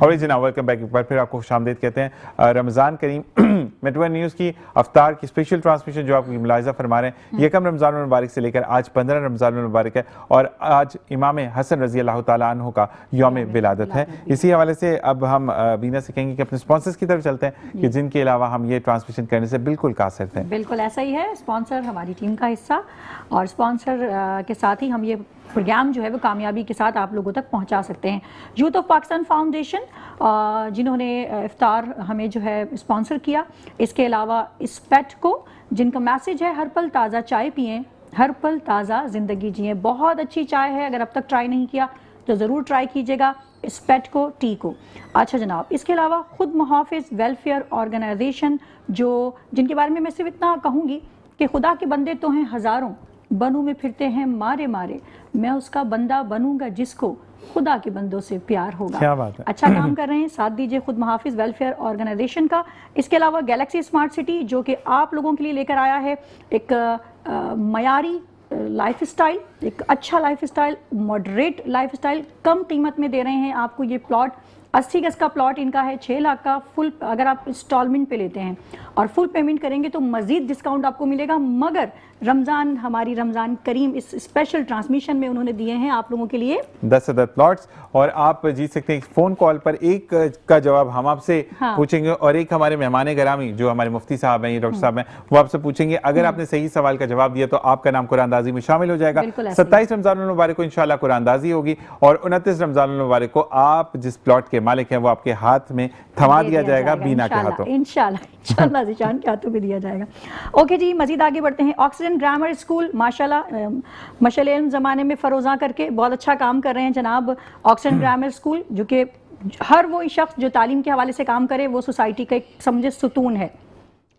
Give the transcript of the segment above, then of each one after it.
اور جناب welcome back, ایک بار پھر آپ کو خوشامدید کہتے ہیں۔ رمضان کریم میٹرو ون نیوز کی افطار کی اسپیشل ٹرانسمیشن جو آپ کی ملاحظہ فرما رہے ہیں، یکم رمضان المبارک سے لے کر آج 15 رمضان المبارک ہے، اور آج امام حسن رضی اللہ تعالیٰ عنہ کا یوم ولادت ہے۔ اسی حوالے سے اب ہم بینا سے کہیں گے کہ اپنے اسپانسرز کی طرف چلتے ہیں کہ جن کے علاوہ ہم یہ ٹرانسمیشن کرنے سے بالکل قاصر تھے۔ بالکل ایسا ہی ہے، اسپانسر ہماری ٹیم کا حصہ، اور اسپانسر کے ساتھ ہی ہم یہ پروگرام جو ہے وہ کامیابی کے ساتھ آپ لوگوں تک پہنچا سکتے ہیں۔ یوتھ آف پاکستان فاؤنڈیشن جنہوں نے افطار ہمیں جو ہے اسپانسر کیا، اس کے علاوہ اسپیٹ کو جن کا میسج ہے ہر پل تازہ چائے پئیں، ہر پل تازہ زندگی جئیں۔ بہت اچھی چائے ہے، اگر اب تک ٹرائی نہیں کیا تو ضرور ٹرائی کیجیے گا اسپیٹ کو، ٹی کو۔ اچھا جناب، اس کے علاوہ خود محافظ ویلفیئر آرگنائزیشن جن کے بارے میں میں صرف اتنا کہوں گی کہ خدا کے بندے تو ہیں ہزاروں، بنوں میں پھرتے ہیں مارے مارے، میں اس کا بندہ بنوں گا جس کو خدا کے بندوں سے پیار ہوگا۔ کیا بات ہے، اچھا کام کر رہے ہیں، ساتھ دیجئے خود محافظ ویلفیئر آرگنائزیشن کا۔ اس کے علاوہ گیلیکسی اسمارٹ سٹی جو کہ آپ لوگوں کے لیے لے کر آیا ہے ایک معیاری لائف اسٹائل، ایک اچھا lifestyle, moderate lifestyle, کم قیمت میں دے رہے ہیں آپ کو۔ یہ پلاٹ 80 گز کا پلاٹ ان کا ہے، 6 لاکھ کا، فل اگر آپ انسٹالمنٹ پہ لیتے ہیں اور فل پیمنٹ کریں گے تو مزید ڈسکاؤنٹ آپ کو ملے گا، مگر ہماری رمضان کریم اس اسپیشل ٹرانسمیشن میں انہوں نے دیے ہیں آپ لوگوں کے لیے 10 عدد پلاٹس، اور آپ جیت سکتے ہیں فون کال پر ایک کا جواب ہم آپ سے پوچھیں گے، اور ایک ہمارے مہمان گرامی جو ہمارے مفتی صاحب ہیں، ڈاکٹر صاحب ہیں، وہ آپ سے پوچھیں گے۔ اگر آپ نے صحیح سوال کا جواب دیا تو آپ کا نام قرآن اندازی میں شامل ہو جائے گا۔ 27 رمضان المبارک کو انشاءاللہ قرآن اندازی ہوگی، اور 29 رمضان المبارک کو آپ جس پلاٹ کے مالک ہیں وہ آپ کے ہاتھ میں تھما دیا جائے گا بینا کے ہاتھوں۔ انشاءاللہ ذیشان کے ہاتھوں بھی دیا جائے گا۔ اوکے جی، مزید آگے بڑھتے ہیں۔ آکسیجن گرامر اسکول ماشاءاللہ مشعل علم زمانے میں فروزاں کر کے بہت اچھا کام کر رہے ہیں جناب۔ آکسیجن گرامر اسکول جو کہ ہر وہ شخص جو تعلیم کے حوالے سے کام کرے وہ سوسائٹی کا ایک سمجھے ستون ہے۔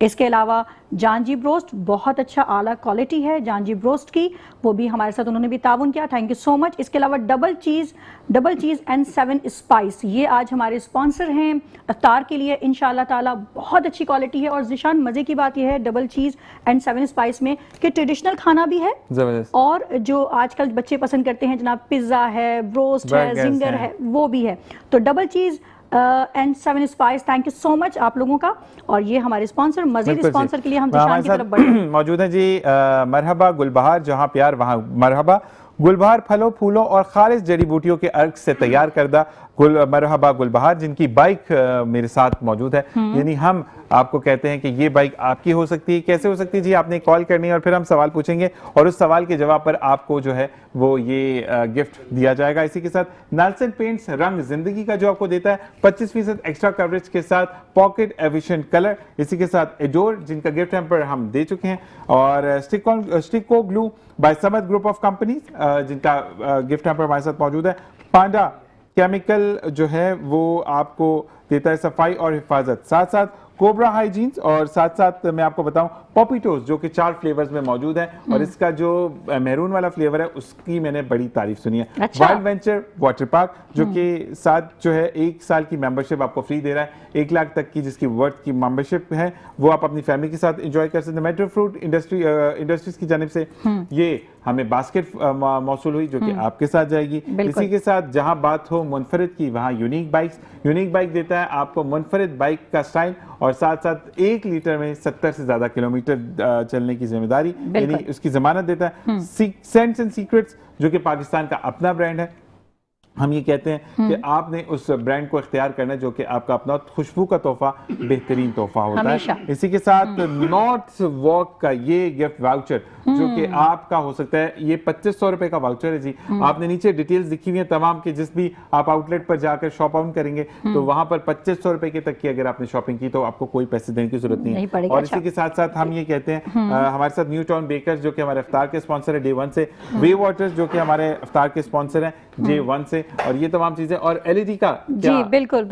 اس کے علاوہ جانجی بروسٹ بہت اچھا اعلیٰ کوالٹی ہے جانجی بروسٹ کی، وہ بھی ہمارے ساتھ انہوں نے بھی تعاون کیا، تھینک یو سو مچ۔ اس کے علاوہ ڈبل چیز اینڈ 7 اسپائس، یہ آج ہمارے اسپانسر ہیں افطار کے لیے، انشاءاللہ تعالیٰ بہت اچھی کوالٹی ہے۔ اور ذیشان مزے کی بات یہ ہے ڈبل چیز اینڈ 7 اسپائس میں کہ ٹریڈیشنل کھانا بھی ہے اور جو آج کل بچے پسند کرتے ہیں جناب، پیزا ہے، بروسٹ ہے، زنگر ہے، وہ بھی ہے۔ تو double cheese and 7 spice, thank you so much آپ لوگوں کا، اور یہ ہمارے اسپانسر۔ مزید اسپانسر کے لیے ہم ذیشان کی طرف بڑھیں موجود ہیں جی۔ مرحبا گلبہار، جہاں پیار وہاں مرحبا۔ گلبہار پھلوں پھولوں اور خالص جڑی بوٹیوں کے عرق سے تیار کردہ مرحبا گلبہار، جن کی بائک میرے ساتھ موجود ہے، یعنی ہم آپ کو کہتے ہیں کہ یہ بائک آپ کی ہو سکتی ہے۔ کیسے ہو سکتی ہے جی؟ آپ نے کال کرنی ہے اور پھر ہم سوال پوچھیں گے، اور اس سوال کے جواب پر آپ کو جو ہے وہ یہ گفٹ دیا جائے گا۔ اسی کے ساتھ نیلسن پینٹس رنگ زندگی کا جو آپ کو دیتا ہے 25% ایکسٹرا کوریج کے ساتھ پاکٹ ایفیشینٹ کلر، اسی کے ساتھ ایڈور جن کا گفٹ ہم پر ہم دے چکے ہیں، اور اسٹیکو گلو بائی سمت گروپ آف کمپنیز جن کا گفٹ ہم پر ہمارے ساتھ موجود ہے۔ پانڈا کیمیکل جو ہے وہ آپ کو دیتا ہے صفائی اور حفاظت، ساتھ ساتھ کوبرا ہائیجینز، اور ساتھ ساتھ میں آپ کو بتاؤں پاپیٹوز جو کہ 4 فلیورز میں موجود ہیں، اور اس کا جو میرون والا فلیور ہے اس کی میں نے بڑی تعریف سنی ہے۔ وائلڈ وینچر واٹر پارک جو کہ ساتھ جو ہے 1 سال کی ممبرشپ آپ کو فری دے رہا ہے، 1 لاکھ تک کی جس کی ورتھ کی ممبرشپ ہے وہ آپ اپنی فیملی کے ساتھ انجوائے کر سکتے ہیں۔ میٹرو فروٹ انڈسٹریز کی جانب سے یہ ہمیں باسکٹ موصول ہوئی جو کہ آپ کے ساتھ جائے گی۔ اسی کے ساتھ جہاں بات ہو منفرد کی، وہاں یونیک بائک دیتا ہے آپ کو منفرد بائک کا سٹائل، اور ساتھ ساتھ 1 لیٹر میں 70 سے زیادہ کلومیٹر چلنے کی ذمہ داری، یعنی اس کی ضمانت دیتا ہے۔ سینٹس اینڈ سیکرٹس جو کہ پاکستان کا اپنا برانڈ ہے، ہم یہ کہتے ہیں کہ آپ نے اس برانڈ کو اختیار کرنا ہے جو کہ آپ کا اپنا خوشبو کا تحفہ بہترین تحفہ ہوتا ہے۔ اسی کے ساتھ نارتھ واک کا یہ گفٹ واؤچر جو کہ آپ کا ہو سکتا ہے، یہ 2500 روپے کا واؤچر ہے جی۔ آپ نے نیچے ڈیٹیلز لکھی ہوئی ہیں تمام کہ جس بھی آپ آؤٹ لیٹ پر جا کر شاپ آؤٹ کریں گے تو وہاں پر 2500 روپے کے تک کی اگر آپ نے شاپنگ کی تو آپ کو کوئی پیسے دینے کی ضرورت نہیں ہے۔ اور اسی کے ساتھ ساتھ ہم یہ کہتے ہیں ہمارے ساتھ نیو ٹاؤن بیکرز جو کہ ہمارے افطار کے اسپانسر ہے ڈے 1 سے، وے واٹرز جو کہ ہمارے افطار کے اسپانسر ہیں ڈے 1 سے، اور یہ تمام چیزیں، اور ایل ای ڈی کا جی بالکل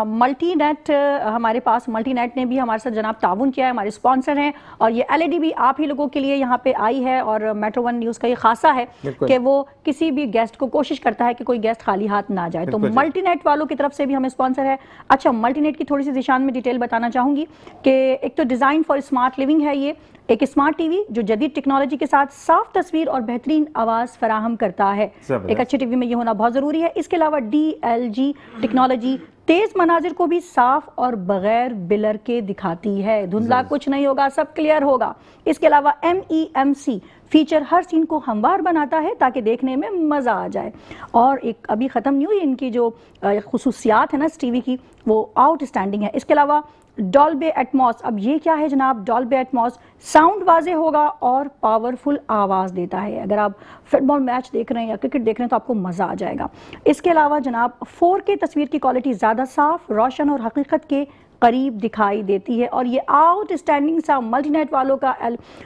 ملٹی نیٹ، ہمارے پاس ملٹی نیٹ نے بھی ہمارے ساتھ جناب تعاون کیا ہے، ہمارے اسپانسر ہیں، اور یہ ایل ای ڈی بھی آپ ہی لوگوں کے لیے یہاں پہ آئی ہے، اور میٹرو 1 نیوز کا یہ خاصہ ہے کہ وہ کسی بھی گیسٹ کو کوشش کرتا ہے کہ کوئی گیسٹ خالی ہاتھ نہ جائے، تو ملٹی نیٹ والوں کی طرف سے بھی ہمیں اسپانسر ہے۔ اچھا، ملٹی نیٹ کی تھوڑی سی ذیشان میں ڈیٹیل بتانا چاہوں گی کہ ایک تو ڈیزائن فار اسمارٹ لیونگ ہے، یہ ایک اسمارٹ ٹی وی جو جدید ٹیکنالوجی کے ساتھ صاف تصویر اور بہترین آواز فراہم کرتا ہے. ایک اچھے ٹی وی میں یہ ہونا بہت ضروری ہے. اس کے علاوہ DLG ٹیکنالوجی تیز مناظر کو بھی صاف اور بغیر بلر کے دکھاتی ہے. دھندلا کچھ نہیں ہوگا, سب کلیئر ہوگا. اس کے علاوہ MEMC فیچر ہر سین کو ہموار بناتا ہے تاکہ دیکھنے میں مزہ آ جائے. اور ایک ابھی ختم نہیں ہوئی ان کی جو خصوصیات ہیں نا اس ٹی وی کی, وہ آؤٹ اسٹینڈنگ ہے. اس کے علاوہ ڈالبے ایٹماس. اب یہ کیا ہے جناب ڈالبے ایٹماس؟ ساؤنڈ واضح ہوگا اور پاورفل آواز دیتا ہے. اگر آپ فٹ بال میچ دیکھ رہے ہیں یا کرکٹ دیکھ رہے ہیں تو آپ کو مزہ آ جائے گا. اس کے علاوہ جناب 4K تصویر کی کوالٹی زیادہ صاف, روشن اور حقیقت کے قریب دکھائی دیتی ہے. اور یہ آؤٹ اسٹینڈنگ سا ملٹی نیٹ والوں کا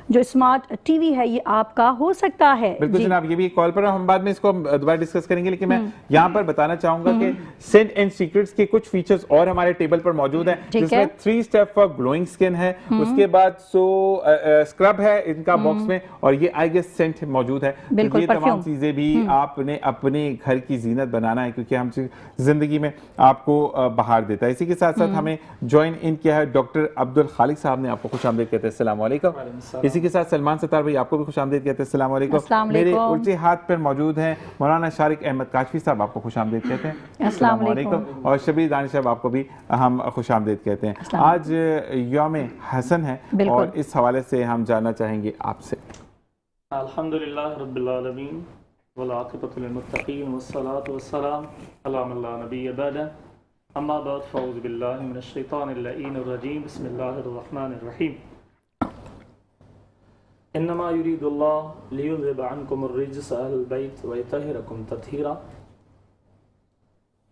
جو اسمارٹ ٹی وی ہے یہ آپ کا ہو سکتا ہے. بالکل جناب, یہ بھی ایک کال پر ہم بعد میں اس کو دوبارہ ڈسکس کریں گے, لیکن میں یہاں پر بتانا چاہوں گا کہ سینٹ اینڈ سیکرٹس کے کچھ فیچرز اور ہمارے ٹیبل پر موجود ہیں, جس میں 3 سٹیپ فار گلوئنگ سکن ہے, اس کے بعد اسکرب ہے ان کا باکس میں, اور یہ آئی گیس سینٹ موجود ہے. یہ تمام چیزیں بھی آپ نے اپنے گھر کی زینت بنانا ہے, کیونکہ ہم زندگی میں آپ کو بہار دیتا ہے. اسی کے ساتھ ساتھ ہمیں جوائن ان کیا ہے ڈاکٹر عبد الخالق صاحب نے, آپ کو خوش آمدید کہتے ہیں, السلام علیکم. اسی کے ساتھ سلمان ستار بھائی, آپ کو بھی خوش آمدید کہتے ہیں, السلام علیکم. میرے الٹے ہاتھ پر موجود ہیں مولانا شارق احمد کاشفی صاحب, آپ کو خوش آمدید کہتے ہیں, السلام علیکم. اور شبیر دانش صاحب, آپ کو بھی ہم خوش آمدید کہتے ہیں. آج یوم حسن ہے اور اس حوالے سے ہم جاننا چاہیں گے آپ سے. الحمدللہ رب العالمین والعاقبۃ للمتقین والصلاۃ والسلام علی من لا نبی بعدہ. اما بعد فاعوذ باللہ من الشیطان اللعین الرجیم. بسم اللہ الرحمن الرحیم. انما یرید اللہ لیذھب عنکم الرجس اہل البیت ویطہرکم تطہیرا.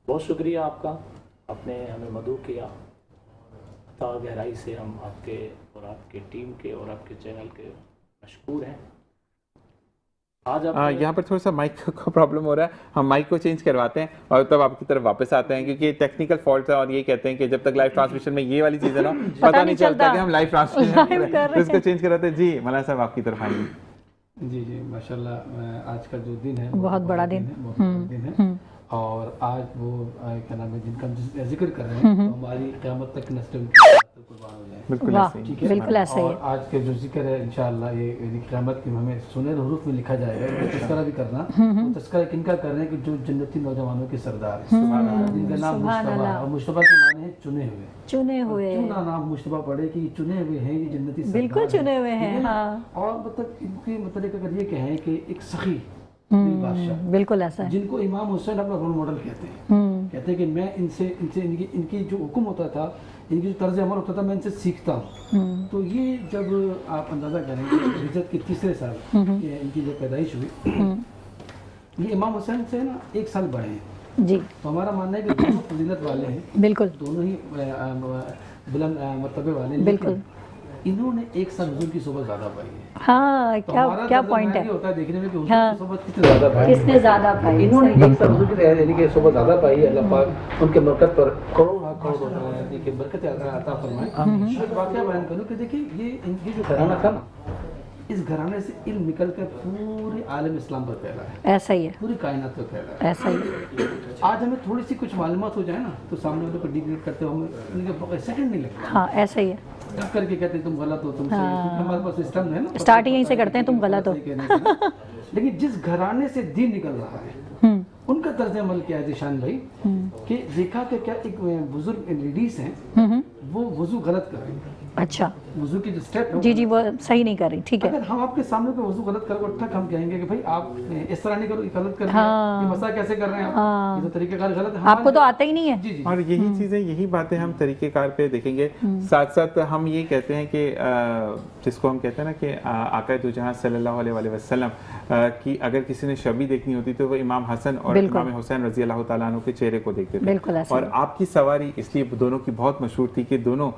بہت شکریہ آپ کا, آپ نے ہمیں مدعو کیا. تا گہرائی سے ہم آپ کے اور آپ کے ٹیم کے اور آپ کے چینل کے مشکور ہیں. آج یہاں پر تھوڑا سا مائک کا پرابلم ہو رہا ہے, ہم مائک کو چینج کرواتے ہیں اور تب آپ کی طرف واپس آتے ہیں, کیونکہ یہ ٹیکنیکل فالٹ ہے. اور یہ کہتے ہیں کہ جب تک لائیو ٹرانسمیشن میں یہ والی چیزیں نا پتہ نہیں چلتا کہ ہم لائیو ٹرانسمیشن کر رہے ہیں, اس کو چینج کراتے ہیں. جی مولانا صاحب, آپ کی طرف آئیں گے. جی ماشاءاللہ, آج کا جو دن ہے بہت بڑا دن ہے, اور آج وہ کیا نام ہے جن کا ہم ذکر کر رہے ہیں, ہماری قیامت تک نسل قربان ہو جائے. بالکل ایسا ہی ہے. اور آج کے جو ذکر ہے انشاءاللہ یہ قیامت کی ہمیں سنہرے حروف میں لکھا جائے گا. تذکرہ بھی کرنا, تذکرہ کن کا کر رہے ہیں کہ جو جنتی نوجوانوں کے سردار ہیں, جن کا نام مجتبیٰ, اور مجتبیٰ کے معنی ہے چنے ہوئے. چنے ہوئے, کیوں نہ نام مجتبیٰ پڑھے کہ یہ چنے ہوئے ہیں, یہ جنتی سردار, بالکل چنے ہوئے ہیں. اور مطلب ان کی متعلق اگر یہ کہیں کہ ایک سخی بادشاہ, بالکل ایسا ہے, جن کو امام حسین اپنا رول ماڈل کہتے ہیں, کہتے ہیں کہ میں ان سے ان کی جو حکم ہوتا تھا, ان کی جو طرز عمل ہوتا تھا, میں ان سے سیکھتا ہوں. تو یہ جب آپ اندازہ کریں گے ہجرت کے 3 سال ان کی جب پیدائش ہوئی, یہ امام حسین سے نا 1 سال بڑے ہیں. جی, تو ہمارا ماننا ہے کہ دونوں فضیلت والے ہیں, بالکل دونوں ہی بلند مرتبے والے ہیں, بالکل. انہوں نے 1 سال حضور کی صحبت زیادہ پائی ہے. ہاں, کیا پوائنٹ ہے, ہوتا ہے دیکھنے میں کہ حضور کی صحبت کتنی زیادہ پائی, کس نے زیادہ پائی. انہوں نے 1 سال حضور کی صحبت زیادہ پائی. اللہ پاک ان کے برکت پر کروڑ دیکھیے برکت عطا فرمائے. ایک واقعہ بیان کروں کہ دیکھیے یہ ان کی جو گھرانہ تھا نا, اس گھرانے سے علم نکل کر پورے عالم اسلام پر پھیلا ہے. ایسا ہی ہے, پوری کائنات پر پھیلا ہے. ایسا ہی آج ہمیں تھوڑی سی کچھ معلومات ہو جائے نا تو سامنے والے کو ڈیگریڈ کرتے ہو, ان کے سیکنڈ نہیں لگتا. ہاں ایسا ہی ہے, کر کے کہتے ہیں تم غلط ہو, تم سے ہمارے پاس سسٹم ہے نا, اسٹارٹ یہیں سے کرتے ہیں تم غلط ہو. لیکن جس گھرانے سے دین نکل رہا ہے ان کا طرز عمل کیا ہے ذیشان بھائی, کہ دیکھا کہ کیا ایک بزرگ لیڈیز ہیں وہ وضو غلط کر رہی ہیں. اچھا, وضو کی جو اسٹیپ ہے جی وہ صحیح نہیں کر رہی. ٹھیک ہے, اگر ہم آپ کے سامنے پہ وضو غلط کر کے ہم کہیں گے کہ بھائی آپ اس طرح نہیں کرو, غلط کر رہے ہیں, یہ مسا کیسے کر رہے ہیں آپ, یہ تو طریقہ کار غلط ہے, آپ کو تو آتا ہی نہیں ہے. جی اور یہی چیزیں, یہی باتیں ہم طریقہ کار پہ دیکھیں گے. ساتھ ساتھ ہم یہ کہتے ہیں کہ جس کو ہم کہتے ہیں نا کہ آقا دو جہاں صلی اللہ علیہ وسلم کی اگر کسی نے شبیہ دیکھنی ہوتی تو وہ امام حسن اور امام حسین رضی اللہ تعالیٰ عنہ کے چہرے کو دیکھتے تھے. اور آپ کی سواری اس لیے دونوں کی بہت مشہور تھی کہ دونوں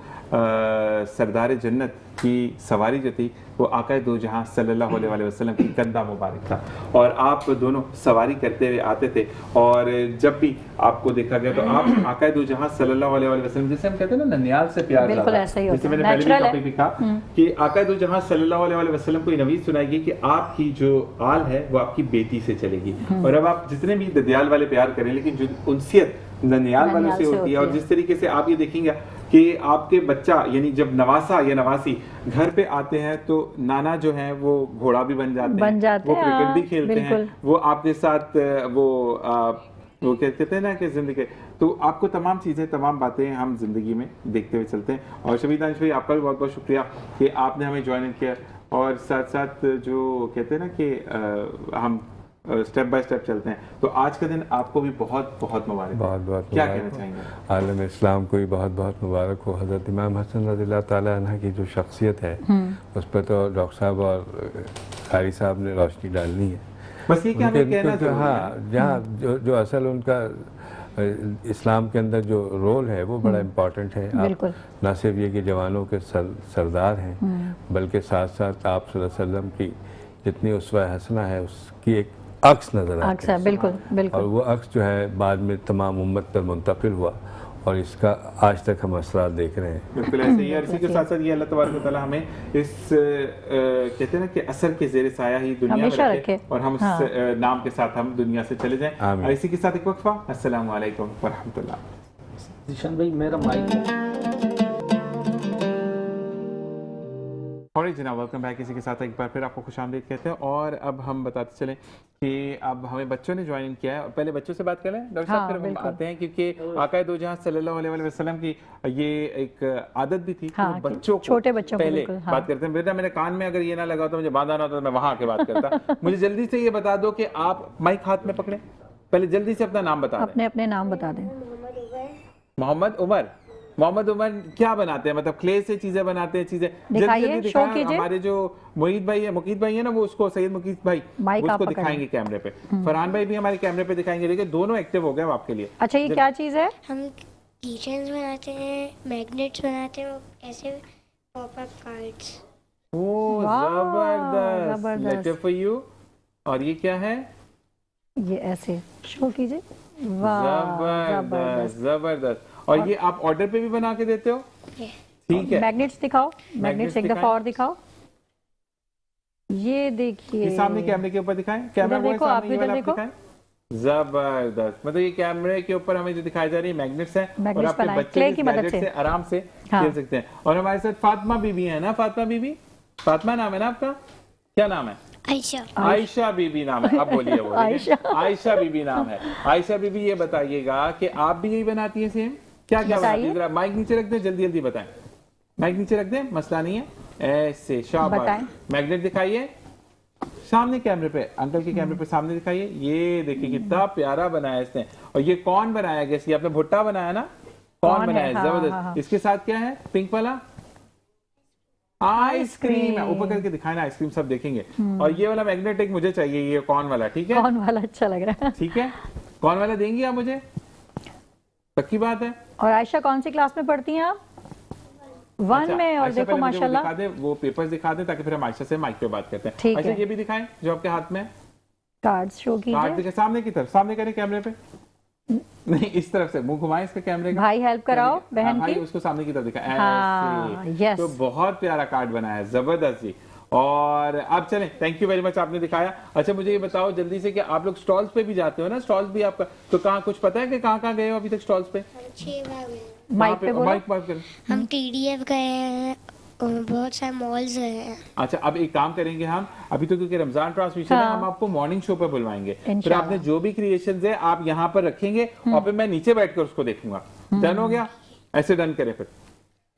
سردار جنت کی سواری جو تھی وہ آقا دو جہاں صلی اللہ علیہ وسلم کی کندھا مبارک تھا, اور آپ دونوں سواری کرتے ہوئے آتے تھے. اور جب بھی آپ کو دیکھا گیا تو آپ آقا دو جہاں صلی اللہ علیہ وسلم, جسے ہم کہتے ہیں نا ننیال سے پیار, جسے میں نے پہلے بھی ٹاپک بھی کہا کہ آقا دو جہاں صلی اللہ علیہ وسلم کو یہ نوید سنائی گئی کہ آپ کی جو آل ہے وہ آپ کی بیٹی سے چلے گی. اور اب آپ جتنے بھی ددیال والے پیار کریں, لیکن جو انسیت ننیال والوں سے ہوتی ہے, اور جس طریقے سے آپ یہ دیکھیں گے کہ آپ کے بچہ یعنی جب نواسا یا نواسی گھر پہ آتے ہیں تو نانا جو ہیں وہ گھوڑا بھی بن جاتے ہیں, وہ کرکٹ بھی کھیلتے ہیں, وہ آپ کے ساتھ وہ کہتے ہیں نا کہ زندگی, تو آپ کو تمام چیزیں تمام باتیں ہم زندگی میں دیکھتے ہوئے چلتے ہیں. اور شبیر دانش بھائی آپ کا بھی بہت بہت شکریہ کہ آپ نے ہمیں جوائن کیا, اور ساتھ ساتھ جو کہتے ہیں نا کہ ہم سٹیپ بائی سٹیپ چلتے ہیں. تو آج کا دن آپ کو بھی بہت بہت مبارک. بہت بہت کیا مبارک کہنا چاہیں گے؟ عالم اسلام کو بھی بہت بہت مبارک ہو. حضرت امام حسن رضی اللہ تعالیٰ عنہ کی جو شخصیت ہے اس پہ تو ڈاکٹر صاحب اور قاری صاحب نے روشنی ڈالنی ہے. بس یہ کہ ہمیں کہنا ضروری ہے. ہاں, جہاں جو اصل ان کا اسلام کے اندر جو رول ہے وہ بڑا امپورٹنٹ ہے. آپ نہ صرف یہ کہ جوانوں کے سردار ہیں بلکہ ساتھ ساتھ آپ صلی اللہ علیہ وسلم کی جتنی اسوہ حسنہ ہے اس کی ایک عکس نظر آتا ہے. بالکل. اور وہ عکس جو ہے بعد میں تمام امت پر منتقل ہوا اور اس کا آج تک ہم اثرات دیکھ رہے ہیں. بالکل ایسے ہی. اور اسی کے ساتھ ساتھ یہ اللہ تبارک و تعالیٰ ہمیں اس کہتے ہیں نا کہ اثر کے زیر سایہ ہی دنیا میں رکھے اور ہم اس نام کے ساتھ ہم دنیا سے چلے جائیں. اور اسی کے ساتھ ایک وقفہ. السلام علیکم ورحمۃ اللہ. ذیشان بھائی میرا مائک اور جناب ویلکم بیک. اسی کے ساتھ ایک بار پھر آپ کو خوش آمدید کہتے ہیں. اور اب ہم بتاتے چلیں کہ اب ہمیں بچوں نے جوائن کیا ہے. پہلے بچوں سے بات کر لیں ڈاکٹر صاحب, پھر ہم آتے ہیں کیونکہ آقا دو جہاں صلی اللہ علیہ وسلم کی یہ ایک عادت بھی تھی بچوں کو چھوٹے بچوں پہلے بات کرتے ہیں. بیٹا میرے کان میں اگر یہ نہ لگا تو مجھے باندھا نہ ہوتا تو میں وہاں آ کے بات کرتا. مجھے جلدی سے یہ بتا دو کہ آپ مائک ہاتھ میں پکڑیں, پہلے جلدی سے اپنا نام بتا دیں. اپنے نام بتا دیں. محمد عمر. محمد عمر کیا بناتے ہیں, مطلب کلے سے چیزیں بناتے ہیں, چیزیں جلدی دکھائیں. ہمارے جو مقید بھائی ہے نا وہ اس کو سید مقید بھائی اس کو دکھائیں گے کیمرے پہ. فرحان بھائی بھی ہمارے کیمرے پہ دکھائیں گے. دیکھیں دونوں ایکٹیو ہو گئے آپ کے لیے. اچھا یہ کیا چیز ہے؟ ہم کی چینز بناتے ہیں, میگنیٹس بناتے ہیں, ایسے پاپ اپ کارڈز. زبردست, لیٹر فار یو. اور یہ کیا ہے؟ یہ ایسے شو کیجئے. زبردست زبردست. اور یہ آپ آرڈر پہ بھی بنا کے دیتے ہو؟ ٹھیک ہے. میگنیٹس دکھاؤ, میگنیٹس ایک دفعہ اور دکھاؤ. یہ دیکھیے سامنے کیمرے کے اوپر دکھائیں. کیمرہ دیکھو, آپ ادھر دیکھو. زبردست. مطلب یہ کیمرے کے اوپر ہمیں جو دکھائی جا رہی ہے میگنیٹس ہیں اور آپ کے کلے بچے کی مدد سے آرام سے کھیل سکتے ہیں. اور ہمارے ساتھ فاطمہ بی بی ہے نا. فاطمہ بی بی, فاطمہ نام ہے نا آپ کا, کیا نام ہے؟ عائشہ بی بی نام ہے. اب بولیے وہ عائشہ بی بی نام ہے. عائشہ بی بی یہ بتائیے گا کہ آپ بھی یہی بناتی ہیں سیم؟ کیا کیا بناتی ہیں؟ مائک نیچے رکھ دیں, جلدی جلدی بتائیں. مائک نیچے رکھ دیں, مسئلہ نہیں ہے. ایسے شاباش. میگنیٹ دکھائیے سامنے کیمرے پہ, انکل کے کیمرے پہ سامنے دکھائیے. یہ دیکھیں کتنا پیارا بنایا اس نے. اور یہ کون بنایا گیا؟ یہ آپ نے بھٹا بنایا نا, کون بنایا؟ زبردست. اس کے ساتھ کیا ہے پنک والا؟ آئس کریم ہے. اوپر کر کے دکھائیں نا, آئس کریم سب دیکھیں گے. اور یہ والا میگنیٹ ایک مجھے چاہیے, یہ کون والا. ٹھیک ہے, کون والا اچھا لگ رہا ہے. ٹھیک ہے, کون والا دیں گی آپ مجھے؟ پکی بات ہے. اور عائشہ کون سی کلاس میں پڑھتی ہیں آپ؟ 1 میں. اور دیکھو ماشاءاللہ دکھا دیں, وہ پیپرز دکھا دیں تاکہ پھر ہم عائشہ سے مائک پہ بات کرتے ہیں. اچھا یہ بھی دکھائیں جو آپ کے ہاتھ میں کارڈز شو کیجئے. کارڈ دکھائیں سامنے کی طرف, سامنے کریں کیمرے پہ, نہیں اس طرف سے منہ گھمائیں اس کا کیمرے کا. بھائی ہیلپ کراؤ بہن بھائی کی. اس کو سامنے کی طرف دکھائیں. ایسے تو بہت پیارا کارڈ بنایا ہے, زبردست جی. اور اب چلیں, تھینک یو ویری مچ, آپ نے دکھایا. اچھا مجھے یہ بتاؤ جلدی سے کہ آپ لوگ سٹالز پہ بھی جاتے ہو نا, سٹالز بھی آپ کا, تو کہاں کچھ پتا ہے کہ کہاں کہاں گئے ہو ابھی تک سٹالز پہ؟ مائک پہ بولو. مائک بات کریں. ہم ٹی ڈی ایف گئے ہیں, بہت سارے مالز ہیں. اچھا اب ایک کام کریں گے ہم, ابھی تو کیونکہ رمضان ٹرانسمیشن ہے, ہم آپ کو مارننگ شو پہ بلوائیں گے. پھر آپ نے جو بھی کریشنز ہے آپ یہاں پر رکھیں گے اور پھر میں نیچے بیٹھ کر اس کو دیکھوں گا. ڈن ہو گیا؟ ایسے ڈن کریں پھر,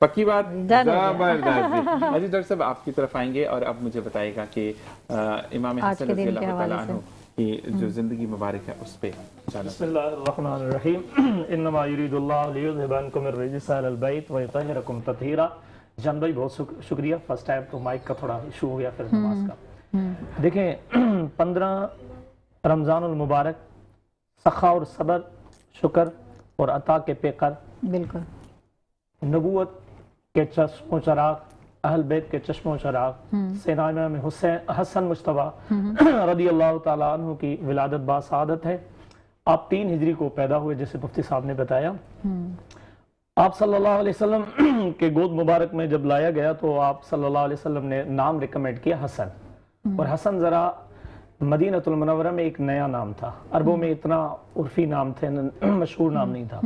پکی بات. زبردست. عزیز ڈاکٹر صاحب آپ کی طرف آئیں گے اور اب مجھے بتائیے گا کہ امام حسن رضی اللہ تعالیٰ عنہ کی جو زندگی مبارک ہے اس پہ. بسم اللہ الرحمن الرحیم. انما یرید اللہ لیذھب عنکم الرجس اہل البیت ویطہرکم تطہیرا. جان بھائی بہت شکریہ. فرسٹ ٹائم تو مائک کا تھوڑا ایشو ہو گیا پھر نماز کا. دیکھیں 15 رمضان المبارک سخا اور صبر, شکر اور عطا کے پیکر, بالکل نبوت کے چشم و چراغ, اہل بیت کے چشم و چراغ, سیدنا امام حسن مجتبی رضی اللہ تعالیٰ عنہ کی ولادت باسعادت ہے. آپ 3 ہجری کو پیدا ہوئے جیسے مفتی صاحب نے بتایا. آپ صلی اللہ علیہ وسلم کے گود مبارک میں جب لایا گیا تو آپ صلی اللہ علیہ وسلم نے نام ریکمنڈ کیا حسن. اور حسن ذرا مدینہ المنورہ میں ایک نیا نام تھا, عربوں میں اتنا عرفی نام تھے, مشہور نام نہیں تھا.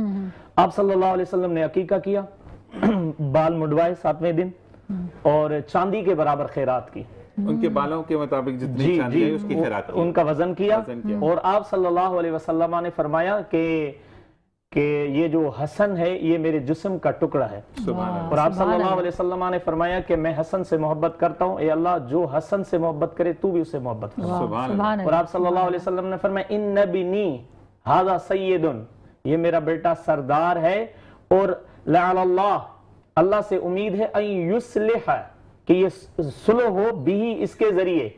آپ صلی اللہ علیہ وسلم نے عقیقہ کیا بال مڈوائے 7ویں دن اور چاندی کے برابر خیرات کی. ان کے بالوں کے مطابق جتنی چاندی ہے اس کی خیرات کی. ان کا وزن کیا اور آپ صلی اللہ علیہ وسلم نے فرمایا کہ یہ جو حسن ہے یہ میرے جسم کا ٹکڑا ہے. اور آپ صلی اللہ علیہ وسلم نے فرمایا کہ میں حسن سے محبت کرتا ہوں، اے اللہ جو حسن سے محبت کرے تو بھی اسے محبت فرما. اور آپ صلی اللہ علیہ وسلم نے فرمایا ان بنی ھذا سید، یہ میرا بیٹا سردار ہے، اور لعل اللہ سے امید ہے ان یصلح، کہ یہ صلح ہو بھی اس کے ذریعے،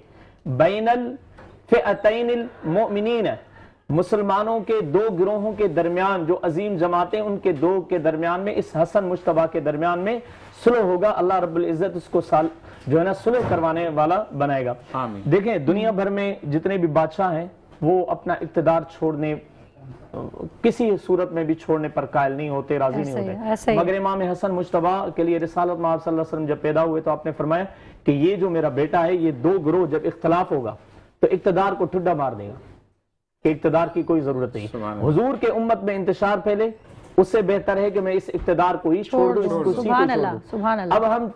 بین الفئتین المؤمنین، مسلمانوں کے دو گروہوں کے درمیان، جو عظیم جماعتیں ان کے دو کے درمیان میں، اس حسن مجتبیٰ کے درمیان میں صلح ہوگا. اللہ رب العزت اس کو جو ہے نا صلح کروانے والا بنائے گا. دیکھیں دنیا بھر میں جتنے بھی بادشاہ ہیں وہ اپنا اقتدار چھوڑنے، کسی صورت میں بھی چھوڑنے پر قائل نہیں ہوتے، راضی نہیں ہوتے. مگر امام حسن مجتبیٰ کے لیے رسالت میں آپ صلی اللہ علیہ وسلم جب پیدا ہوئے تو آپ نے فرمایا کہ یہ جو میرا بیٹا ہے، یہ دو گروہ جب اختلاف ہوگا تو اقتدار کو ٹھڈا مار دے گا، کہ اقتدار کی کوئی ضرورت نہیں. حضور کے امت میں انتشار پھیلے، اس سے بہتر ہے کہ میں اس اقتدار کو ہی چھوڑ دوں، اس کرسی کو چھوڑ دوں. اب ہم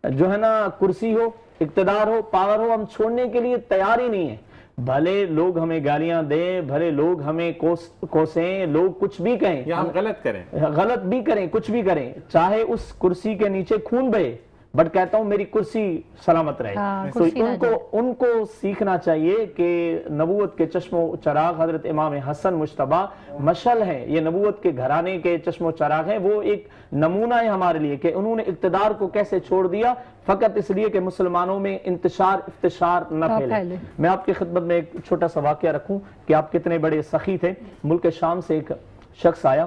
جو ہے نا کرسی ہو، اقتدار ہو، پاور ہو، ہم چھوڑنے کے لیے تیار ہی نہیں ہیں. بھلے لوگ ہمیں گالیاں دیں، بھلے لوگ ہمیں کوسیں، لوگ کچھ بھی کہیں، یا ہم غلط بھی کریں، کچھ بھی کریں، چاہے اس کرسی کے نیچے خون بہے، بٹ کہتا ہوں میری کرسی سلامت رہے. تو ان کو سیکھنا چاہیے کہ نبوت کے چشم و چراغ حضرت امام حسن مجتبیٰ مشعل ہیں، یہ نبوت کے گھرانے کے چشم و چراغ ہیں. وہ ایک نمونہ ہے ہمارے لیے کہ انہوں نے اقتدار کو کیسے چھوڑ دیا، فقط اس لیے کہ مسلمانوں میں افتشار نہ پھیلے. میں آپ کی خدمت میں ایک چھوٹا سا واقعہ رکھوں کہ آپ کتنے بڑے سخی تھے. ملک شام سے ایک شخص آیا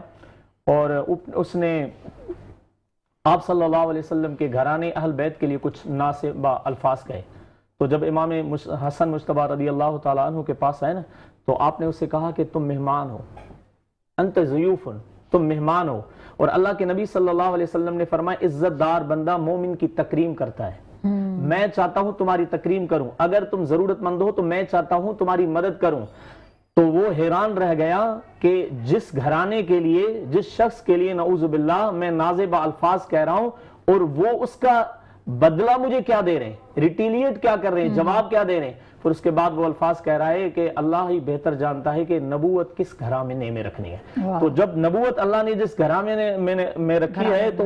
اور اس نے آپ صلی اللہ علیہ وسلم کے گھرانے اہل بیت کے لیے کچھ ناسبہ الفاظ کہے. تو جب امام حسن مجتبیٰ رضی اللہ تعالیٰ عنہ کے پاس آئے نا تو آپ نے اسے کہا کہ تم مہمان ہو، انت ضیوف، تم مہمان ہو. اور اللہ کے نبی صلی اللہ علیہ وسلم نے فرمایا عزت دار بندہ مومن کی تکریم کرتا ہے. میں چاہتا ہوں تمہاری تکریم کروں، اگر تم ضرورت مند ہو تو میں چاہتا ہوں تمہاری مدد کروں. تو وہ حیران رہ گیا کہ جس گھرانے کے لیے، جس شخص کے لیے نعوذ باللہ میں نازبہ الفاظ کہہ رہا ہوں اور وہ اس کا بدلہ مجھے کیا دے رہے ہیں، ریٹیلیٹ کیا کر رہے ہیں، جواب کیا دے رہے ہیں. پھر اس کے بعد وہ الفاظ کہہ رہا ہے کہ اللہ ہی بہتر جانتا ہے کہ نبوت کس گھرانے میں رکھنی ہے. تو جب نبوت اللہ نے جس گھرانے میں رکھی ہے تو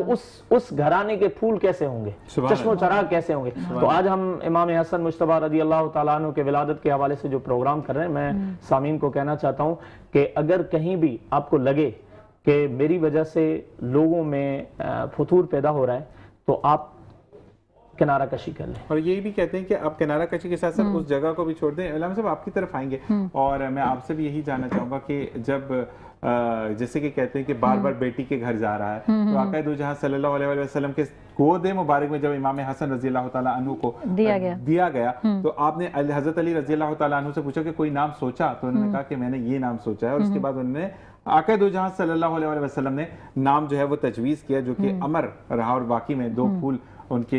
اس گھرانے کے پھول کیسے ہوں گے، چشم و چراغ کیسے ہوں گے. تو آج ہم امام حسن مجتبیٰ رضی اللہ تعالیٰ عنہ کے ولادت کے حوالے سے جو پروگرام کر رہے ہیں، میں سامعین کو کہنا چاہتا ہوں کہ اگر کہیں بھی آپ کو لگے کہ میری وجہ سے لوگوں میں فتور پیدا ہو رہا ہے تو آپ کنارہ کشی کر لیں. اور یہی بھی کہتے ہیں کہ آپ کنارہ کشی کے ساتھ ساتھ اس جگہ کو بھی چھوڑ دیں. علامہ صاحب آپ کی طرف آئیں گے اور میں آپ سے بھی یہی جاننا چاہوں گا کہ جب جیسے کہ کہتے ہیں کہ بار بار بیٹی کے گھر جا رہا ہے تو آقا دو جہاں صلی اللہ علیہ وسلم کے گود مبارک میں جب امام حسن رضی اللہ تعالیٰ عنہ کو دیا گیا تو آپ نے حضرت علی رضی اللہ تعالیٰ عنہ سے پوچھا کہ کوئی نام سوچا؟ تو انہوں نے کہا کہ میں نے یہ نام سوچا ہے. اور اس کے بعد انہوں نے آقا دو جہاں صلی اللہ علیہ وسلم نے نام جو ہے وہ تجویز کیا جو کہ امر رہا. اور واقعی میں دو پھول ان کے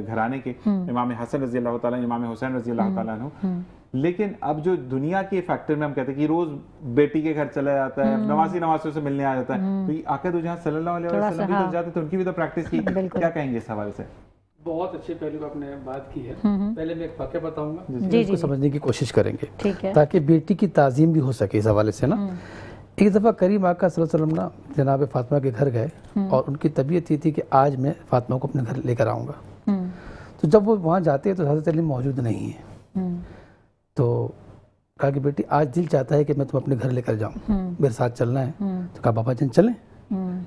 گھرانے کے، امام حسن رضی اللہ تعالیٰ، امام حسین رضی اللہ تعالیٰ عنہ. لیکن اب جو دنیا کے فیکٹر میں ہم کہتے ہیں کہ روز بیٹی کے گھر چلا جاتا ہے، نواسیوں سے ملنے آ جاتا ہے، تو آقا دو جہاں صلی اللہ علیہ وسلم بھی تو جاتے تھے، ان کی بھی تو پریکٹس کی. کیا کہیں گے اس حوالے سے؟ بہت اچھے پہلو آپ نے بات کی ہے. پہلے میں ایک واقعہ بتاؤں گا جس کو سمجھنے کی کوشش کریں گے تاکہ بیٹی کی تعظیم بھی ہو سکے. اس حوالے سے نا ایک دفعہ کریم آقا صلی اللہ علیہ وسلم نا جناب فاطمہ کے گھر گئے اور ان کی طبیعت یہ تھی کہ آج میں فاطمہ کو اپنے گھر لے کر آؤں گا. تو جب وہ وہاں جاتے ہیں تو حضرت علی موجود نہیں ہے. تو کہا کہ بیٹی آج دل چاہتا ہے کہ میں تم اپنے گھر لے کر جاؤں، میرے ساتھ چلنا ہے. تو کہا بابا جان چلیں؟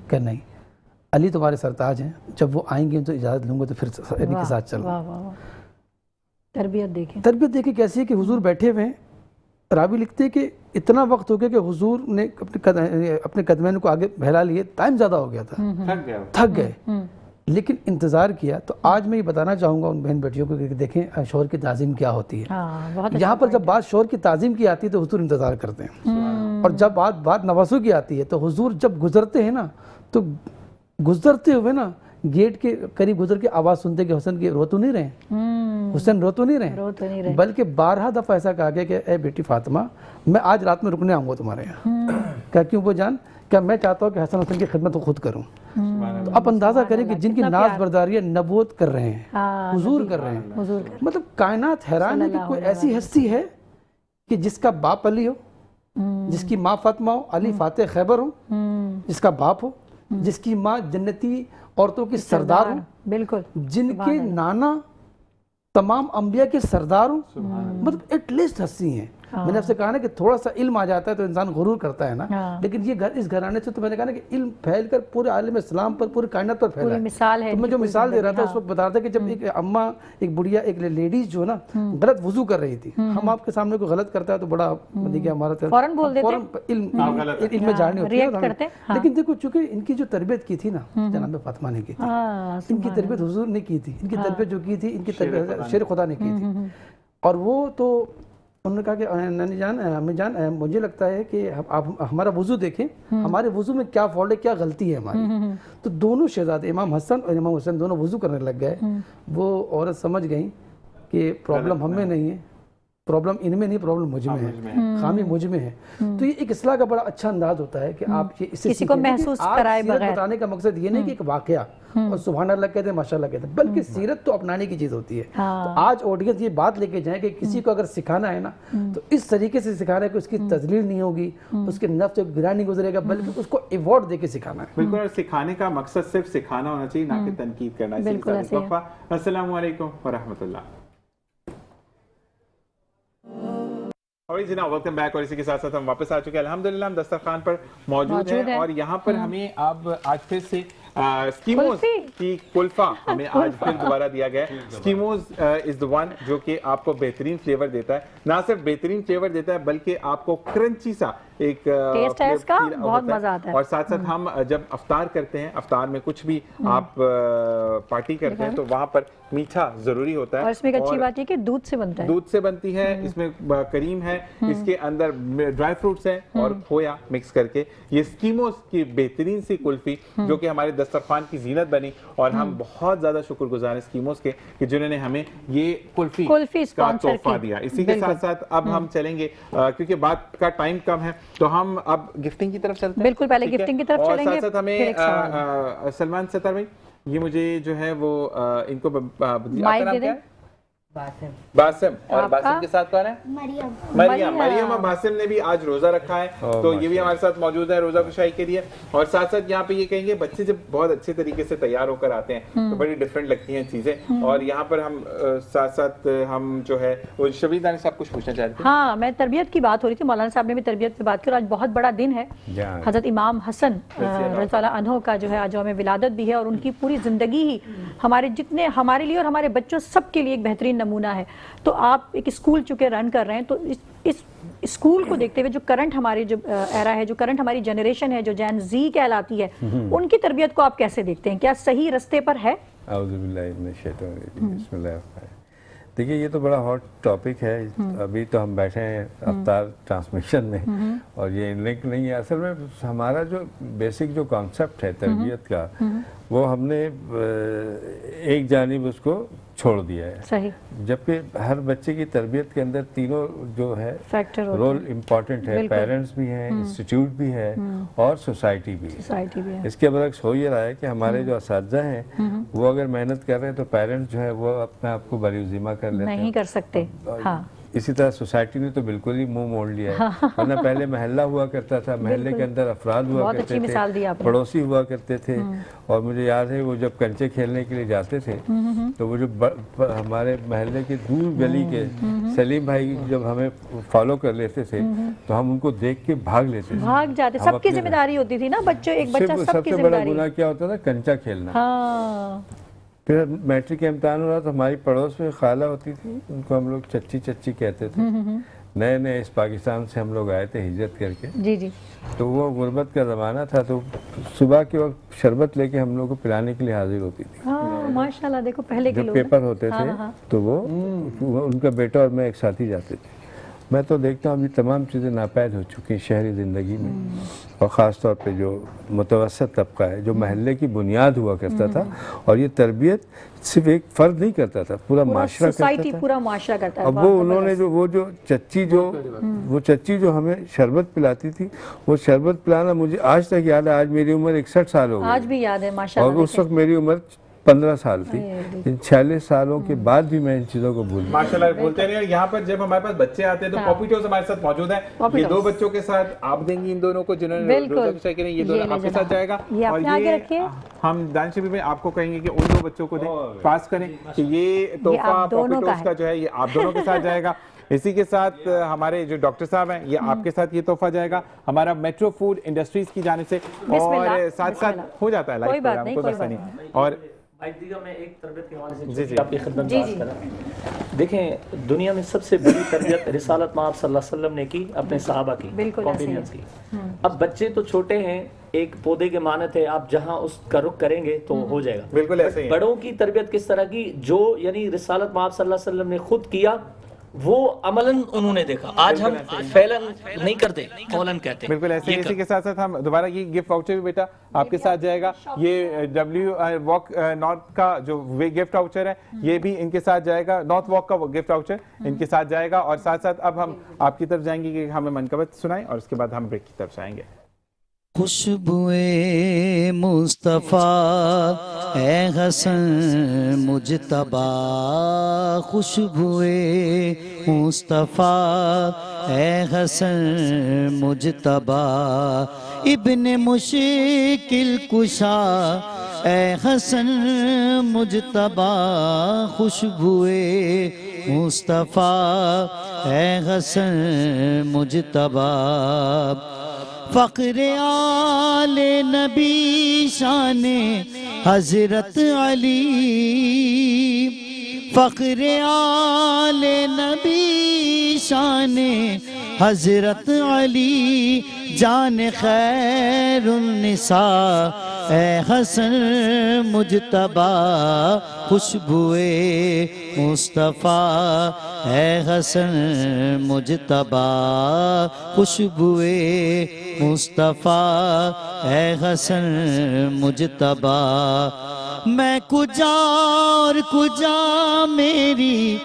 کہ نہیں، علی تمہارے سرتاج ہیں، جب وہ آئیں گے تو اجازت لوں گا تو پھر علی کے ساتھ چلنا. تربیت دیکھیں کیسی ہے کہ حضور بیٹھے ہوئے ہیں. راوی لکھتے ہیں کہ اتنا وقت ہو گیا کہ حضور نے اپنے قدمین کو آگے پھیلا لیے، ٹائم زیادہ ہو گیا تھا، تھک گئے، لیکن انتظار کیا. تو آج میں یہ بتانا چاہوں گا ان بہن بیٹیوں کو کہ دیکھیں شوہر کی تعظیم کیا ہوتی ہے. یہاں پر جب بات شوہر کی تعظیم کی آتی ہے تو حضور انتظار کرتے ہیں، اور جب بات نوازوں کی آتی ہے تو حضور جب گزرتے ہیں نا تو گزرتے ہوئے نا گیٹ کے قریب گزر کے آواز سنتے کہ حسن کی رو تو نہیں رہے، حسین رو تو نہیں رہے، بلکہ 12 دفعہ ایسا کہا گیا کہ اے بیٹی فاطمہ میں آج رات میں رکنے آؤں گا تمہارے یہاں. کیا کیوں وہ جان؟ کیا میں چاہتا ہوں کہ حسن کی خدمت خود کروں. تو آپ اندازہ کریں کہ جن کی ناز برداریاں نبوت کر رہے ہیں، ہاں، حضور کر رہے ہیں، حضور کر مطلب کائنات حیران ہے کہ کوئی ایسی ہستی ہے کہ جس کا باپ علی ہو، جس کی ماں فاطمہ ہو، علی فاتح خیبر ہو، جس کا باپ ہو، جس کی ماں جنتی عورتوں کی سردار ہو، بالکل، جن کے نانا تمام انبیاء کے سردار ہوں، مطلب ایٹ لیسٹ ہستی ہیں. میں نے آپ سے کہا نا کہ تھوڑا سا علم آ جاتا ہے تو انسان غرور کرتا ہے نا، لیکن یہ اس گھرانے سے تو میں نے کہا نا کہ علم پھیل کر پورے عالم اسلام پر، پوری کائنات پر پھیلا ہے. مثال ہے. تو میں جو مثال دے رہا تھا اس وقت بتا رہا تھا کہ جب ایک اماں، ایک بڑھیا، ایک لیڈیز جو نا غلط وضو کر رہی تھی، ہم آپ کے سامنے کوئی غلط کرتا ہے تو بڑا دیکھیں ہمارا فوراً بول دیتے، علم میں جاننی ہوتی ہے. لیکن دیکھو چونکہ ان کی جو تربیت کی تھی نا جناب فاطمہ نے کی تھی، ان کی تربیت حضور نے کی تھی، ان کی تربیت جو کی تھی ان کی تربیت شیر خدا نے کی تھی. اور وہ تو انہوں نے کہا کہ نانی جان، امی جان، مجھے لگتا ہے کہ آپ ہمارا وضو دیکھیں، ہمارے وضو میں کیا فالٹ ہے، کیا غلطی ہے ہماری. تو دونوں شہزادے امام حسن اور امام حسین دونوں وضو کرنے لگ گئے. وہ عورت سمجھ گئیں کہ پرابلم ہم میں نہیں ہے، پرابلم ان میں نہیں، پرابلم مجھ میں ہے، خامی مجھ میں ہے. تو یہ ایک اصلاح کا بڑا اچھا انداز ہوتا ہے کہ آپ یہ اسے کسی کو محسوس کرائے بغیر. بتانے کا مقصد یہ نہیں کہ ایک واقعہ اور سبحان اللہ کہتے ہیں، ماشاء اللہ کہتے ہیں، بلکہ سیرت تو اپنانے کی چیز ہوتی ہے. تو آج آڈینس یہ بات لے کے جائیں کہ کسی کو اگر سکھانا ہے نا تو اس طریقے سے سکھانا ہے کہ اس کی تذلیل نہیں ہوگی، اس کے نفس گرا نہیں گزرے گا، بلکہ اس کو ایوارڈ دے کے سکھانا ہے. بالکل، اور سکھانے کا مقصد صرف سکھانا ہونا چاہیے، نہ کہ تنقید کرنا. السلام علیکم ورحمۃ اللہ. اور جناب ویلکم بیک. اور اسی کے ساتھ ساتھ ہم واپس آ چکے ہیں الحمدللہ. ہم دسترخوان پر موجود ہیں اور یہاں پر ہمیں اب آج پھر سے اسکیموز کی کلفہ ہمیں آج پھر دوبارہ دیا گیا ہے. اسکیموز از دا ون جو کہ آپ کو بہترین فلیور دیتا ہے، نہ صرف بہترین فلیور دیتا ہے بلکہ آپ کو کرنچی سا ایک ٹیسٹ ہے اس کا، بہت مزہ آتا ہے. اور ساتھ ساتھ ہم جب افطار کرتے ہیں، افطار میں کچھ بھی آپ پارٹی کرتے ہیں تو وہاں پر میٹھا ضروری ہوتا ہے. اور اس میں ایک اچھی بات یہ کہ دودھ سے بنتا ہے، دودھ سے بنتی ہے، اس میں کریم ہے، اس کے اندر ڈرائی فروٹس ہیں اور کھویا مکس کر کے یہ اسکیموز کی بہترین سی کلفی جو کہ ہمارے دسترخوان کی زینت بنی. اور ہم بہت زیادہ شکر گزار ہیں اسکیموز کے کہ جنہوں نے ہمیں یہ کلفی کا تحفہ دیا. اسی کے ساتھ ساتھ اب ہم چلیں گے کیونکہ بات کا ٹائم کم ہے تو ہم اب گفٹنگ کی طرف چلتے ہیں. بالکل، پہلے گفٹنگ کی طرف چلیں گے. اور ساتھ ساتھ ہمیں سلمان ستار بھائی، یہ مجھے جو ہے وہ ان کو مائک دے دیں. باسم، اور باسم کے ساتھ کون ہے؟ مریم. مریم اور باسم نے بھی آج روزہ رکھا ہے تو یہ بھی ہمارے ساتھ موجود ہے روزہ کشائی کے لیے. اور ساتھ ساتھ یہاں پہ یہ کہیں گے بچے جب بہت اچھے طریقے سے تیار ہو کر آتے ہیں تو بڑی ڈفرینٹ لگتی ہیں چیزیں. اور یہاں پر ہم ساتھ ساتھ ہم جو ہے وہ شبیر دانی صاحب کچھ پوچھنا چاہتے ہیں. ہاں، میں تربیت کی بات ہو رہی تھی، مولانا صاحب نے بھی تربیت پہ بات کی اور آج بہت بڑا دن ہے. حضرت امام حسن رضی اللہ عنہ کا جو ہے آج ہمیں ولادت بھی ہے اور ان کی پوری زندگی ہی ہمارے جتنے ہمارے لیے اور ہمارے بچوں سب کے لیے ایک بہترین نمونہ ہے. تو آپ ایک اسکول چکے رن کر رہے ہیں تو اس اسکول کو دیکھتے ہوئے جو کرنٹ ہماری جو ایرا ہے، جو کرنٹ ہماری جنریشن ہے، جو جین زی کہلاتی ہے، ان کی تربیت کو آپ کیسے دیکھتے ہیں؟ کیا صحیح رستے پر ہے؟ اعوذ باللہ من الشیطان الرجیم، بسم اللہ الرحمن الرحیم. دیکھیے یہ تو بڑا ہاٹ ٹاپک ہے. ابھی تو ہم بیٹھے ہیں افطار ٹرانسمیشن میں اور یہ لنک نہیں ہے. اصل میں ہمارا جو بیسک جو کانسیپٹ ہے تربیت کا وہ ہم نے ایک جانب اس کو چھوڑ دیا ہے. صحیح. جبکہ ہر بچے کی تربیت کے اندر تینوں جو ہے فیکٹر رول امپورٹنٹ ہے. پیرنٹس بھی ہیں، انسٹیٹیوٹ بھی ہے اور سوسائٹی بھی ہے. اس کے برعکس ہو یہ رہا ہے کہ ہمارے جو اساتذہ ہیں وہ اگر محنت کر رہے ہیں تو پیرنٹس جو ہے وہ اپنے آپ کو بری ذمہ کر لیتے ہیں، نہیں کر سکتے. ہاں، اسی طرح سوسائٹی نے تو بالکل ہی منہ موڑ لیا ہے. ورنہ پہلے محلہ ہوا کرتا تھا، محلے کے اندر افراد ہوا کرتے تھے، پڑوسی ہوا کرتے تھے. اور مجھے یاد ہے وہ جب کنچے کھیلنے کے لیے جاتے تھے تو وہ جو ہمارے محلے کے دور گلی کے سلیم بھائی جب ہمیں فالو کر لیتے تھے تو ہم ان کو دیکھ کے بھاگ لیتے تھے، بھاگ جاتے. سب کی ذمہ داری ہوتی تھی نا، بچوں ایک بچہ سب کی ذمہ داری. سب سے بڑا گناہ کیا ہوتا تھا؟ کنچا کھیلنا. ہاں. پھر میٹرک کا امتحان ہو رہا تو ہماری پڑوس میں خالہ ہوتی تھی، ان کو ہم لوگ چچی چچی کہتے تھے. نئے نئے اس پاکستان سے ہم لوگ آئے تھے ہجرت کر کے. جی جی. تو وہ غربت کا زمانہ تھا تو صبح کے وقت شربت لے کے ہم لوگ کو پلانے کے لیے حاضر ہوتی تھی. ہاں ماشاءاللہ، دیکھو پہلے کے جب لوگ پیپر ہوتے تھے تو وہ ان کا بیٹا اور میں ایک ساتھ ہی جاتے تھے. میں تو دیکھتا ہوں ابھی تمام چیزیں ناپید ہو چکی ہیں شہری زندگی میں، اور خاص طور پہ جو متوسط طبقہ ہے، جو محلے کی بنیاد ہوا کرتا تھا، اور یہ تربیت صرف ایک فرد نہیں کرتا تھا، پورا معاشرہ کرتا سوسائٹی تھا۔ پورا معاشرہ کرتا ہے۔ اب وہ انہوں نے وہ چچی جو ہمیں شربت پلاتی تھی، وہ شربت پلانا مجھے آج تک یاد ہے۔ آج میری عمر 61 سال ہو گئی، آج بھی یاد ہے ماشاءاللہ۔ اور اس وقت میری عمر 15 سال تھی۔ ان 46 سالوں کے بعد بھی میں ان چیزوں کو بھول گیا۔ ماشاءاللہ بولتے نہیں، اور یہاں پر جب ہمارے پاس بچے آتے ہیں تو پاپی ٹوز ہمارے ساتھ موجود ہیں۔ یہ دو بچوں کے ساتھ آپ دیں گی ان دونوں کو جنہوں نے روزہ افطار کریں، یہ دونوں آپ کے ساتھ جائے گا، اور یہ ہم دانش بھی آپ کو کہیں گے کہ ان دو بچوں کو دیں، پاس کریں کہ یہ تحفہ پاپی ٹوز کا جو ہے یہ آپ دونوں کے ساتھ جائے گا۔ اسی کے ساتھ ہمارے جو ڈاکٹر صاحب ہیں، یہ آپ کے ساتھ یہ تحفہ جائے گا ہمارا میٹرو فوڈ انڈسٹریز کی جانب سے، اور ساتھ ساتھ ہو جاتا ہے لائف پروگرام کو دستا نہیں۔ اور میں ایک تربیت کے حوالے سے آپ کی خدمت میں عرض کروں۔ دیکھیں، دنیا میں سب سے بڑی تربیت رسالت مآب صلی اللہ علیہ وسلم نے کی اپنے صحابہ کی، کمپینینز کی۔ اب بچے تو چھوٹے ہیں، ایک پودے کے مانت ہے، آپ جہاں اس کا رخ کریں گے تو ہو جائے گا۔ بالکل ایسے ہی بڑوں کی تربیت کس طرح کی؟ جو یعنی رسالت مآب صلی اللہ علیہ وسلم نے خود کیا، وہ عملاً انہوں نے دیکھا۔ آج ہم فعلاً نہیں کرتے، قولاً کہتے ہیں۔ بالکل ایسے ہی۔ اسی کے ساتھ ساتھ ہم دوبارہ یہ گفٹ واؤچر بھی بیٹا آپ کے ساتھ جائے گا، یہ ڈبلیو واک نارتھ کا جو گفٹ واؤچر ہے یہ بھی ان کے ساتھ جائے گا، نارتھ واک کا گفٹ واؤچر ان کے ساتھ جائے گا۔ اور ساتھ ساتھ اب ہم آپ کی طرف جائیں گے کہ ہمیں منقبت سنائیں، اور اس کے بعد ہم بریک کی طرف جائیں گے۔ خوشبوئے مصطفیٰ اے حسن مجتبیٰ، خوشبوئے مصطفیٰ اے حسن مجتبیٰ، ابن مشکل کشا اے حسن مجتبیٰ، خوشبوئے مصطفیٰ اے حسن مجتبیٰ، فخر آل نبی شان حضرت علی، فخر آل نبی شان حضرت علی، جان خیر النساء اے حسن مجتبیٰ، خوشبوئے مصطفیٰ اے حسن مجتبیٰ، خوشبوئے مصطفیٰ اے حسن مجتبیٰ، میں کجا اور کجا میری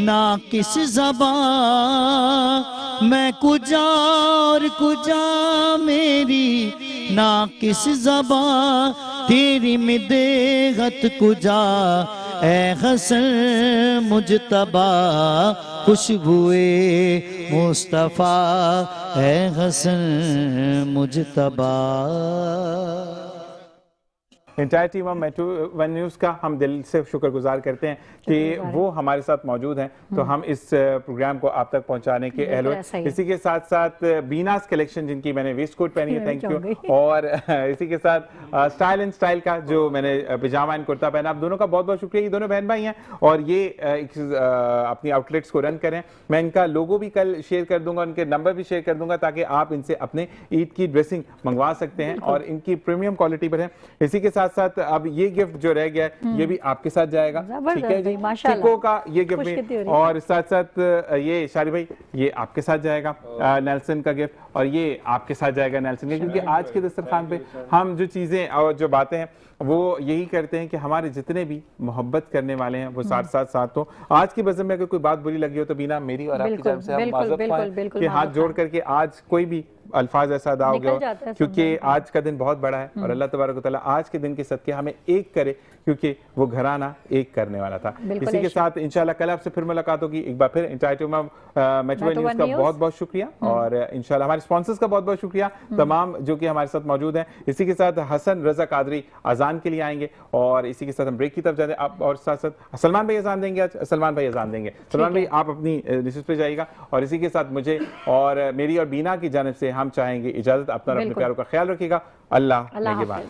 ناقص زبان، میں کجا اور کجا میری ناقص زبان، تیری مدحت کجا اے حسن مجتبیٰ، خوشبوئے مصطفیٰ اے Hasan Mujtaba. Entire team of metro one news کا ہم دل سے شکر گزار کرتے ہیں کہ وہ ہمارے ساتھ موجود ہیں، تو ہم اس پروگرام کو آپ تک پہنچانے کے اہل ہوئے۔ اسی کے ساتھ ساتھ بیناز کلیکشن جن کی میں نے ویسٹ کوٹ پہنی ہے، تھینک یو، اور اسی کے ساتھ اسٹائل اینڈ اسٹائل کا جو میں نے پجامہ اینڈ کرتا پہنا، آپ دونوں کا بہت بہت شکریہ۔ یہ دونوں بہن بھائی ہیں اور یہ اپنی آؤٹ لیٹس کو رن کریں۔ میں ان کا لوگو بھی کل شیئر کر دوں گا، ان کے نمبر بھی شیئر کر دوں گا تاکہ آپ ان سے اپنے عید کی ڈریسنگ منگوا سکتے ہیں، اور ان کی پریمیم کوالٹی پر ہے۔ اسی کے ساتھ ساتھ اب یہ گفٹ جو رہ گیا ہے یہ بھی آپ کے ساتھ جائے گا، ٹھیک ہے جی، چکو کا یہ گفٹ بھی، اور ساتھ ساتھ یہ شاری بھائی یہ آپ کے ساتھ جائے گا نیلسن کا گفٹ، اور یہ آپ کے ساتھ جائے گا نیلسن کا، کیونکہ آج کے دسترخوان پہ ہم جو چیزیں اور جو باتیں ہیں وہ یہی کرتے ہیں کہ ہمارے جتنے بھی محبت کرنے والے ہیں وہ ساتھ ساتھ ہوں۔ آج کی بزم میں اگر کوئی بات بری لگی ہو تو بینا میری اور آپ کی جانب سے ہم معذرت خواہیں کہ ہاتھ جوڑ کر کے آج کوئی بھی الفاظ ایسا ادا ہو گیا ہو، کیونکہ آج کا دن بہت بڑا ہے، اور اللہ تبارک و تعالیٰ آج کے دن کے صدقے ہمیں ایک کرے، کیونکہ وہ گھرانہ ایک کرنے والا تھا۔ اسی کے ساتھ انشاءاللہ کل آپ سے پھر ملاقات ہوگی۔ ایک بار پھر entire team of metro news کا بہت بہت شکریہ، اور انشاءاللہ ہمارے اسپانسرز کا بہت بہت شکریہ تمام جو کہ ہمارے ساتھ موجود ہیں۔ اسی کے ساتھ حسن رضا قادری اذان کے لیے آئیں گے، اور اسی کے ساتھ ہم بریک کی طرف جاتے ہیں، اور ساتھ ساتھ سلمان بھائی اذان دیں گے، آج سلمان بھائی اذان دیں گے۔ سلمان بھائی آپ اپنی نشست پہ جائیے گا، اور اسی کے ساتھ مجھے اور میری اور بینا کی جانب سے ہم چاہیں گے اجازت، اپنا اور اپنے پیاروں کا خیال رکھیے گا۔ اللہ نگہبان۔